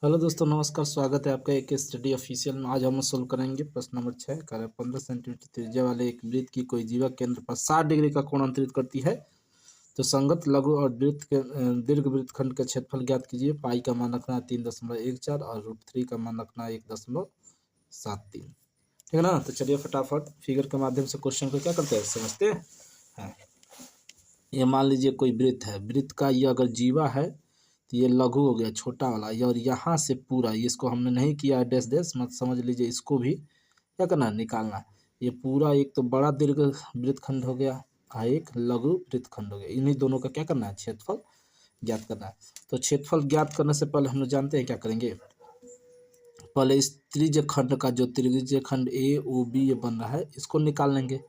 Hello दोस्तों, नमस्कार। स्वागत है आपका एक स्टडी ऑफिशियल में। आज हम सोल्व करेंगे प्रश्न नंबर 6। कार्य 15 सेंटीमीटर त्रिज्या वाले एक वृत्त की कोई जीवा केंद्र पर 60 डिग्री का कोण अंतरित करती है। तो संगत लघु और वृत्त के दीर्घ वृत्तखंड का क्षेत्रफल ज्ञात कीजिए। पाई का मान रखना है 3.14 और √3 का मान रखना है 1.73। ठीक है ना। तो चलिए फटाफट फिगर के माध्यम से क्वेश्चन को क्या करते हैं, समझते हैं। ये मान लीजिए कोई वृत्त है। वृत्त का ये अगर जीवा है तो ये लघु हो गया, छोटा वाला। ये और यहाँ से पूरा, ये इसको हमने नहीं किया है डैश डैश, मत समझ लीजिए। इसको भी क्या करना है, निकालना है। ये पूरा एक तो बड़ा दीर्घ वृत्तखंड हो गया और एक लघु वृत्तखंड हो गया। इन्हीं दोनों का क्या करना है, क्षेत्रफल ज्ञात करना है। तो क्षेत्रफल ज्ञात करने से पहले हम लोग जानते हैं क्या करेंगे। पहले इस त्रिज्य खंड का जो त्रिज्य खंड ए ओ बी ये बन रहा है, इसको निकाल लेंगे।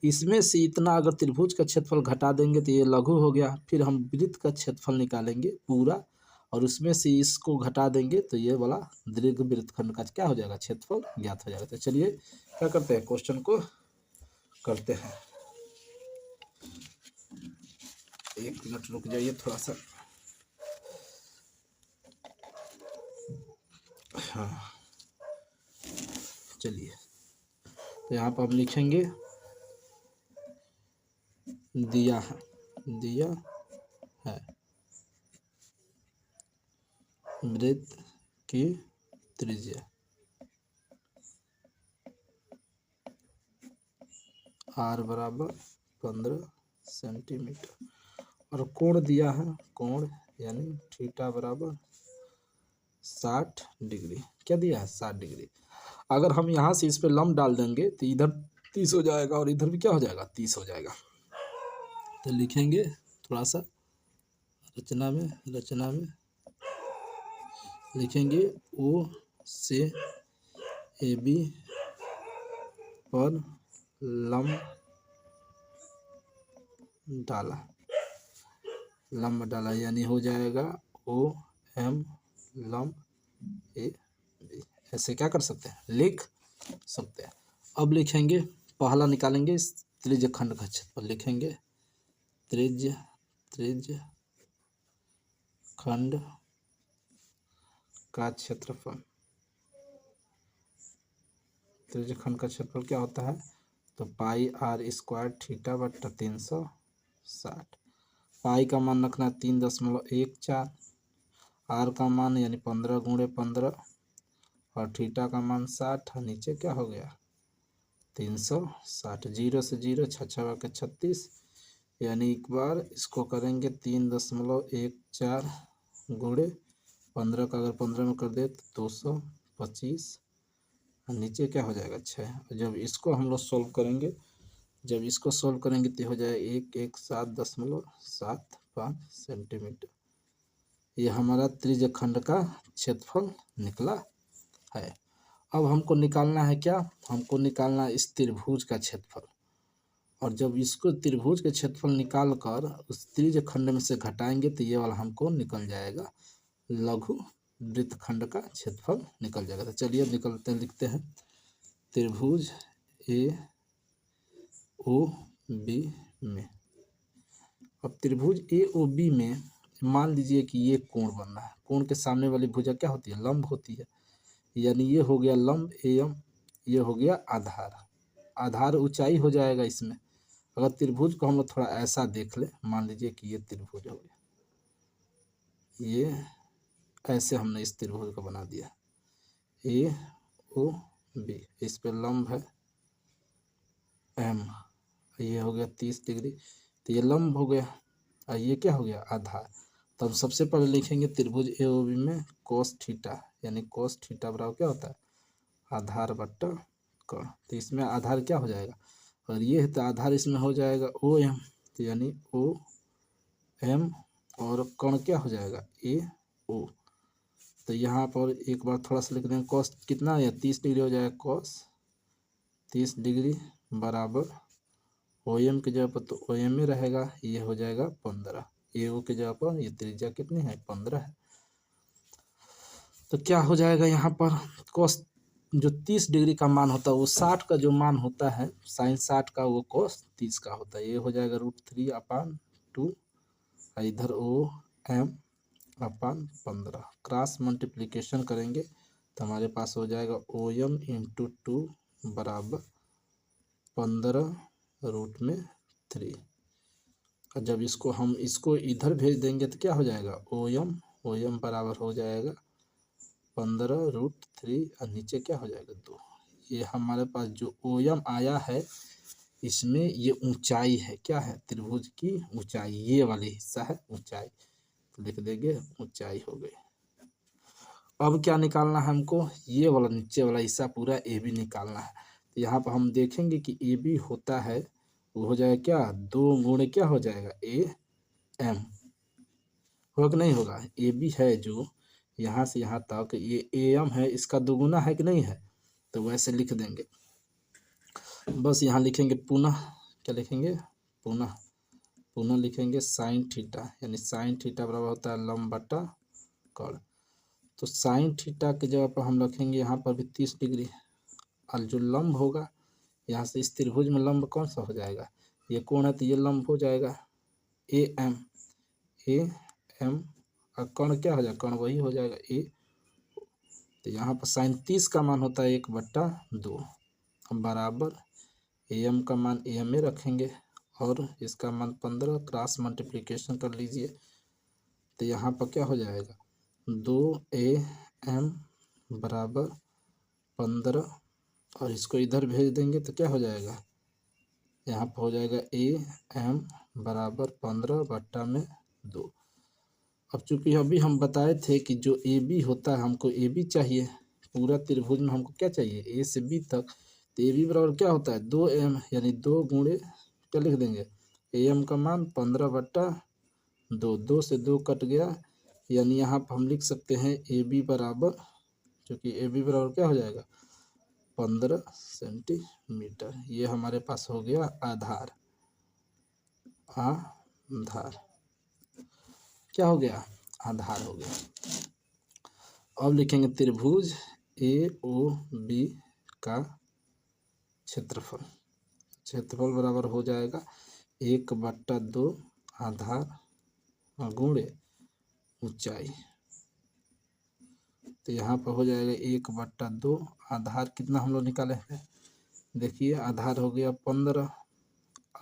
इसमें से इतना अगर त्रिभुज का क्षेत्रफल घटा देंगे तो ये लघु हो गया। फिर हम वृत्त का क्षेत्रफल निकालेंगे पूरा, और उसमें से इसको घटा देंगे तो ये वाला दीर्घ वृत्तखंड का क्या हो जाएगा, क्षेत्रफल ज्ञात हो जाएगा। तो चलिए क्या करते हैं, क्वेश्चन को करते हैं। एक मिनट रुक जाइए थोड़ा सा। हाँ चलिए, तो यहाँ पर हम लिखेंगे दिया है वृत्त की त्रिज्या r बराबर 15 सेंटीमीटर और कोण दिया है, कोण यानी थीटा बराबर 60 डिग्री। क्या दिया है, 60 डिग्री। अगर हम यहाँ से इस पे लंब डाल देंगे तो इधर 30 हो जाएगा और इधर भी क्या हो जाएगा, 30 हो जाएगा। तो लिखेंगे थोड़ा सा रचना में लिखेंगे ओ से ए बी पर लंब डाला यानी हो जाएगा ओ एम लंब ए बी। ऐसे क्या कर सकते हैं, लिख सकते हैं। अब लिखेंगे, पहला निकालेंगे इस त्रिज्य खंड का क्षेत्रफल। लिखेंगे त्रिज्य खंड का क्षेत्रफल। त्रिज्य खंड का क्षेत्रफल क्या होता है, तो पाई r स्क्वायर थीटा बट्टा 360। पाई का मान रखना है 3.14, r का मान यानी 15 गुणे 15 और थीटा का मान 60। नीचे क्या हो गया, 360। जीरो से जीरो, 6 के 36, यानी एक बार इसको करेंगे 3.14 गुणे 15 का अगर 15 में कर दे तो 225। नीचे क्या हो जाएगा, 6। जब इसको हम लोग सोल्व करेंगे, तो हो जाएगा 117.75 सेंटीमीटर। ये हमारा त्रिज्य खंड का क्षेत्रफल निकला है। अब हमको निकालना है क्या, हमको निकालना है इस त्रिभुज का क्षेत्रफल। और जब इसको त्रिभुज के क्षेत्रफल निकाल कर उस त्रिज्य खंड में से घटाएंगे तो ये वाला हमको निकल जाएगा, लघु वृत्तखंड का क्षेत्रफल निकल जाएगा। तो चलिए लिखते हैं त्रिभुज ए ओ बी में। अब त्रिभुज ए ओ बी में मान लीजिए कि ये कोण बन रहा है। कोण के सामने वाली भुजा क्या होती है, लंब होती है। यानी ये हो गया लंब एम, ये हो गया आधार ऊंचाई हो जाएगा इसमें। अगर त्रिभुज को हम लोग थोड़ा ऐसा देख ले, मान लीजिए कि ये त्रिभुज हो गया, ये ऐसे हमने इस त्रिभुज को बना दिया ए ओ बी। इस पे लंब है एम, ये हो गया 30 डिग्री। तो ये लंब हो गया और ये क्या हो गया, आधार। तो हम सबसे पहले लिखेंगे त्रिभुज ए ओ बी में कोस थीटा, यानी कोस थीटा बराबर क्या होता है, आधार बट्टा कोण। तो इसमें आधार क्या हो जाएगा, और ये है तो आधार इसमें हो जाएगा ओ एम, तो यानी ओ एम, और कोण क्या हो जाएगा ए ओ। तो यहाँ पर एक बार थोड़ा सा लिख देंगे, कॉस कितना है, 30 डिग्री हो जाएगा, कॉस 30 डिग्री बराबर ओ एम की जगह पर तो ओ एम में रहेगा, ये हो जाएगा 15। ए ओ की जगह पर ये त्रिज्या कितनी है, 15 है। तो क्या हो जाएगा यहाँ पर, कॉस जो 30 डिग्री का मान होता है वो 60 का जो मान होता है, साइन 60 का, वो कॉस 30 का होता है। ये हो जाएगा √3/2। इधर ओ एम अपान 15। क्रॉस मल्टीप्लिकेशन करेंगे तो हमारे पास हो जाएगा OM इंटू 2 बराबर 15√3। और जब हम इसको इधर भेज देंगे तो क्या हो जाएगा, OM बराबर हो जाएगा 15√3 और नीचे क्या हो जाएगा 2। ये हमारे पास जो OM आया है इसमें ये ऊंचाई है, क्या है, त्रिभुज की ऊंचाई, ये वाली हिस्सा है ऊंचाई, तो लिख देंगे ऊंचाई हो गई। अब क्या निकालना है हमको, ये वाला नीचे वाला हिस्सा पूरा AB निकालना है। तो यहाँ पर हम देखेंगे कि AB होता है, वो हो जाएगा क्या, 2 गुणे क्या हो जाएगा AM, होगा कि नहीं होगा। AB है जो यहाँ से यहाँ तक, ये AM है, इसका दोगुना है कि नहीं है, तो वैसे लिख देंगे। बस यहाँ लिखेंगे पुनः, क्या लिखेंगे, पुनः लिखेंगे साइन थीटा, यानी साइन थीटा बराबर होता है लंब बटा कोण। तो साइन थीटा की जगह पर हम रखेंगे यहाँ पर भी 30 डिग्री, और जो लंब होगा यहाँ से इस त्रिभुज में लंब कौन सा हो जाएगा, ये कोण है तो ये लंब हो जाएगा AM, और कोण क्या हो जाएगा, कोण वही हो जाएगा A। तो यहाँ पर साइन 30 का मान होता है 1/2 बराबर AM का मान AM में रखेंगे और इसका मान 15, क्रॉस मल्टीप्लिकेशन कर लीजिए तो यहाँ पर क्या हो जाएगा 2AM बराबर 15, और इसको इधर भेज देंगे तो क्या हो जाएगा, यहाँ पर हो जाएगा AM बराबर 15/2। अब चूंकि अभी हम बताए थे कि जो AB होता है, हमको AB चाहिए, पूरा त्रिभुज में हमको क्या चाहिए, A से B तक, तो AB बराबर क्या होता है 2M, यानी 2 गुणे क्या लिख देंगे, AM का मान 15/2, 2 से 2 कट गया, यानी यहाँ पर हम लिख सकते हैं AB बराबर, क्योंकि AB बराबर क्या हो जाएगा 15 सेंटीमीटर। ये हमारे पास हो गया आधार, क्या हो गया, आधार हो गया। अब लिखेंगे त्रिभुज AOB का क्षेत्रफल, क्षेत्रफल बराबर हो जाएगा 1/2 आधार गुणे ऊंचाई। तो यहाँ पर हो जाएगा 1/2, आधार कितना हम लोग निकाले हैं, देखिए आधार हो गया 15,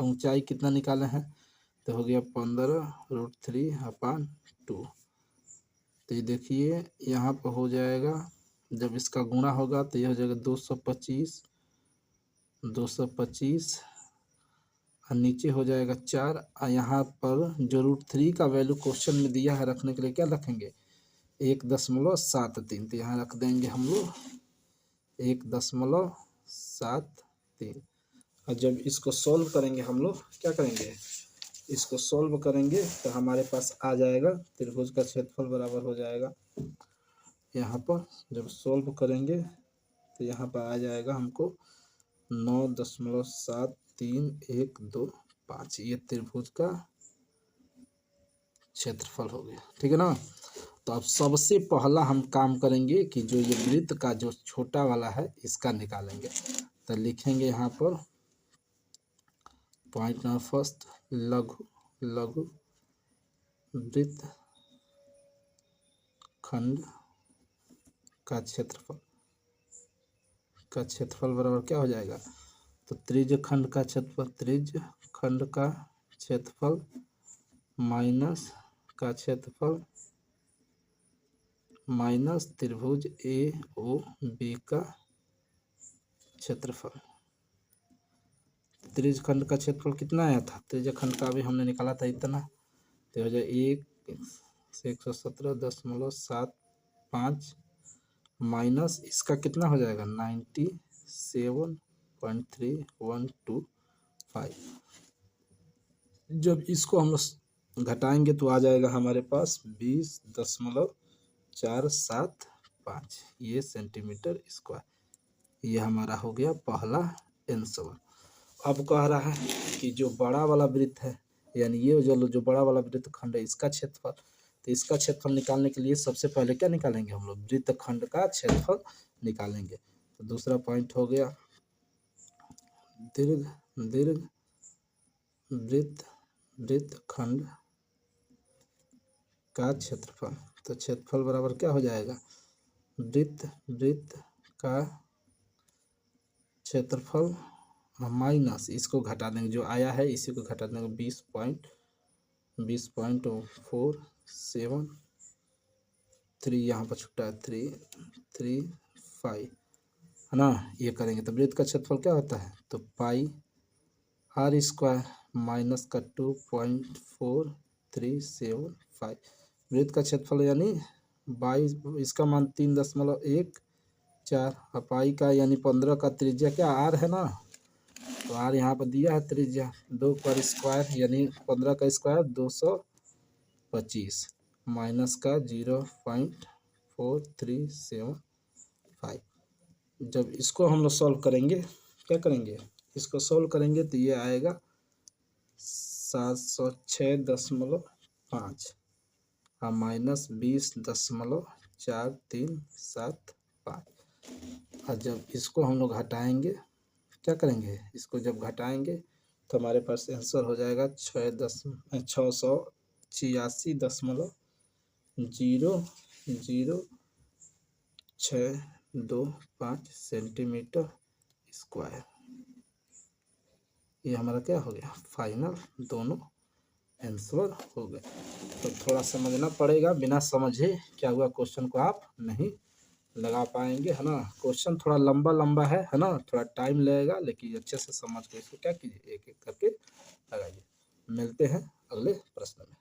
ऊंचाई कितना निकाले हैं, तो हो गया 15√3/2। तो ये देखिए यहाँ पर हो जाएगा, जब इसका गुणा होगा तो ये हो जाएगा 225, और नीचे हो जाएगा 4, और यहाँ पर जो √3 का वैल्यू क्वेश्चन में दिया है रखने के लिए क्या रखेंगे 1.73, तो यहाँ रख देंगे हम लोग 1.73। और जब इसको सॉल्व करेंगे हम लोग क्या करेंगे, इसको सॉल्व करेंगे तो हमारे पास आ जाएगा त्रिभुज का क्षेत्रफल बराबर हो जाएगा, यहाँ पर जब सॉल्व करेंगे तो यहाँ पर आ जाएगा हमको 9.7312 ये त्रिभुज का क्षेत्रफल हो गया, ठीक है ना। तो अब सबसे पहला हम काम करेंगे कि जो ये वृत्त का जो छोटा वाला है इसका निकालेंगे। तो लिखेंगे यहाँ पर पॉइंट नंबर फर्स्ट, लघु वृत्त खंड का क्षेत्रफल बराबर क्या हो जाएगा, तो त्रिज्य खंड का क्षेत्रफल माइनस का क्षेत्रफल माइनस त्रिभुज AOB का क्षेत्रफल। त्रिज्य खंड का क्षेत्रफल कितना आया था, त्रिज्य खंड का अभी हमने निकाला था इतना, तो हो जाए 1 माइनस इसका कितना हो जाएगा 97.3125। जब इसको हम घटाएंगे तो आ जाएगा हमारे पास 20.475 ये सेंटीमीटर स्क्वायर। ये हमारा हो गया पहला आंसर। अब कह रहा है कि जो बड़ा वाला वृत्त है, यानी ये जो बड़ा वाला वृत्त खंड है इसका क्षेत्रफल, तो इसका क्षेत्रफल निकालने के लिए सबसे पहले क्या निकालेंगे हम लोग, वृत्त खंड का क्षेत्रफल निकालेंगे। तो दूसरा पॉइंट हो गया दीर्घ वृत्त खंड का क्षेत्रफल। तो क्षेत्रफल बराबर क्या हो जाएगा, वृत्त का क्षेत्रफल माइनस इसको घटा देंगे, जो आया है इसी को घटा देंगे, 20.473 यहाँ पर छुट्टा है 335 है ना। ये करेंगे तो वृत्त का क्षेत्रफल क्या होता है, तो पाई आर स्क्वायर माइनस का 2.4375। वृत्त का क्षेत्रफल यानी 22, इसका मान 3.14 और पाई का यानी 15 का त्रिज्या क्या आर है ना, तो आर यहाँ पर दिया है त्रिज्या, 2 पर स्क्वायर यानी 15 का स्क्वायर 225 माइनस का 0.4375। जब इसको हम लोग सॉल्व करेंगे, क्या करेंगे, इसको सॉल्व करेंगे तो ये आएगा 706.5 और माइनस 20.4375। और जब इसको हम लोग घटाएंगे, क्या करेंगे, इसको जब घटाएंगे तो हमारे पास आंसर हो जाएगा 686.00625 सेंटीमीटर स्क्वायर। ये हमारा क्या हो गया, फाइनल दोनों आंसर हो गए। तो थोड़ा समझना पड़ेगा, बिना समझे क्या हुआ क्वेश्चन को आप नहीं लगा पाएंगे, है ना। क्वेश्चन थोड़ा लंबा है ना, थोड़ा टाइम लगेगा, लेकिन अच्छे से समझ के इसको क्या कीजिए, एक एक करके लगाइए। मिलते हैं अगले प्रश्न में।